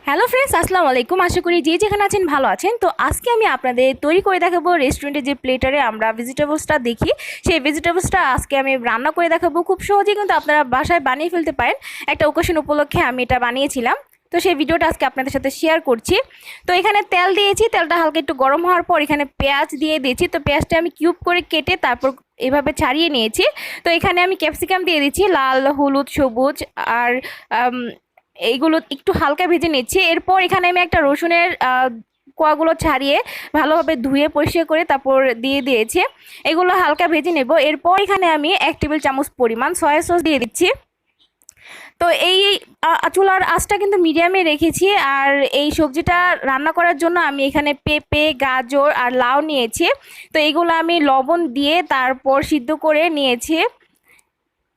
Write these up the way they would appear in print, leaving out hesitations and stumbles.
Hello friends, আসসালামু আলাইকুম। আশা করি যে যেখানে আছেন ভালো আছেন। তো আজকে আমি আপনাদের তৈরি করে দেখাবো রেস্টুরেন্টে যে প্লেটারে আমরা ভেজিটেবলসটা দেখি, সেই ভেজিটেবলসটা আজকে আমি রান্না করে দেখাবো। খুব সহজেই কিন্তু আপনারা বাসায় বানিয়ে ফেলতে পারেন। একটা ওকেশন উপলক্ষে আমি এটা বানিয়েছিলাম, তো সেই ভিডিওটা আজকে আপনাদের সাথে শেয়ার করছি। তো এখানে তেল দিয়েছি, তেলটা হালকা একটু গরম হওয়ার পর এখানে পেঁয়াজ দিয়ে দিয়েছি। তো পেঁয়াজটা আমি কিউব করে কেটে তারপর এভাবে ছাড়িয়ে নিয়েছি। তো এখানে আমি ক্যাপসিকাম দিয়ে দিচ্ছি, লাল, হলুদ, সবুজ আর এইগুলো একটু হালকা ভেজে নিচ্ছি। এরপর এখানে আমি একটা রসুনের কোয়াগুলো ছাড়িয়ে ভালোভাবে ধুয়ে পরিষ্কার করে তারপর দিয়ে দিয়েছি। এগুলো হালকা ভেজে নেব। এরপর এখানে আমি 1 টেবিল চামচ পরিমাণ সয়া সস দিয়ে দিচ্ছি। তো এই চুলার আঁচটা কিন্তু মিডিয়ামে রেখেছি। আর এই সবজিটা রান্না করার জন্য আমি এখানে পেঁপে, গাজর আর লাউ নিয়েছি। তো এইগুলো আমি লবণ দিয়ে তারপর সিদ্ধ করে নিয়েছি।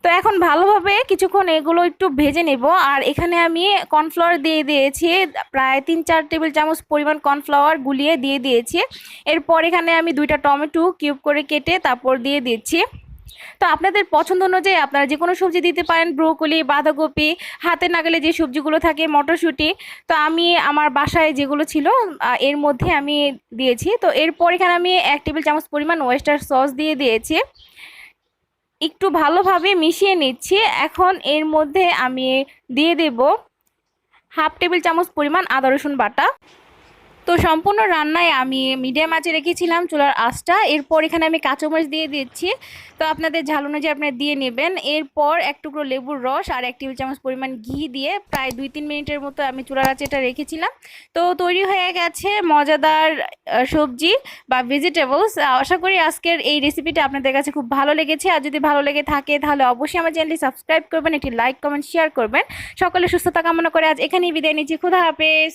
তো এখন ভালোভাবে কিছুক্ষণ এগুলো একটু ভেজে নেব। আর এখানে আমি কর্নফ্লাওয়ার দিয়ে দিয়েছি, প্রায় 3-4 টেবিল চামচ পরিমাণ কর্নফ্লাওয়ার গুলিয়ে দিয়ে দিয়েছি। এরপর এখানে আমি 2টা টমেটো কিউব করে কেটে তারপর দিয়ে দিচ্ছি। তো আপনাদের পছন্দ অনুযায়ী আপনারা যে কোনো সবজি দিতে পারেন, ব্রোকলি, বাঁধাকপি, হাতে নাগালে যে সবজিগুলো থাকে, মটরশুঁটি। তো আমি আমার বাসায় যেগুলো ছিল এর মধ্যে আমি দিয়েছি। তো এরপর এখানে আমি 1 টেবিল চামচ পরিমাণ ওয়েস্টার সস দিয়ে দিয়েছি। একটু ভালোভাবে মিশিয়ে নিচ্ছি। এখন এর মধ্যে আমি দিয়ে দেব 1/2 টেবিল চামচ পরিমাণ আদা রসুন বাটা। তো সম্পূর্ণ রান্নায় আমি মিডিয়াম আঁচে রেখেছিলাম চুলার আঁচটা। এরপর এখানে আমি কাঁচামরিচ দিয়ে দিচ্ছি। তো আপনাদের ঝাল অনুযায়ী আপনারা দিয়ে নেবেন। এরপর এক টুকরো লেবুর রস আর 1 টেবিল চামচ পরিমাণ ঘি দিয়ে প্রায় 2-3 মিনিটের মতো আমি চুলার আঁচে এটা রেখেছিলাম। তো তৈরি হয়ে গেছে মজাদার সবজি বা ভেজিটেবলস। আশা করি আজকের এই রেসিপিটা আপনাদের কাছে খুব ভালো লেগেছে। আর যদি ভালো লেগে থাকে তাহলে অবশ্যই আমার চ্যানেলটি সাবস্ক্রাইব করবেন, একটি লাইক, কমেন্ট, শেয়ার করবেন। সকলে সুস্থতা কামনা করে আজ এখানেই বিদায় নিচ্ছি। খুদা হাফেজ।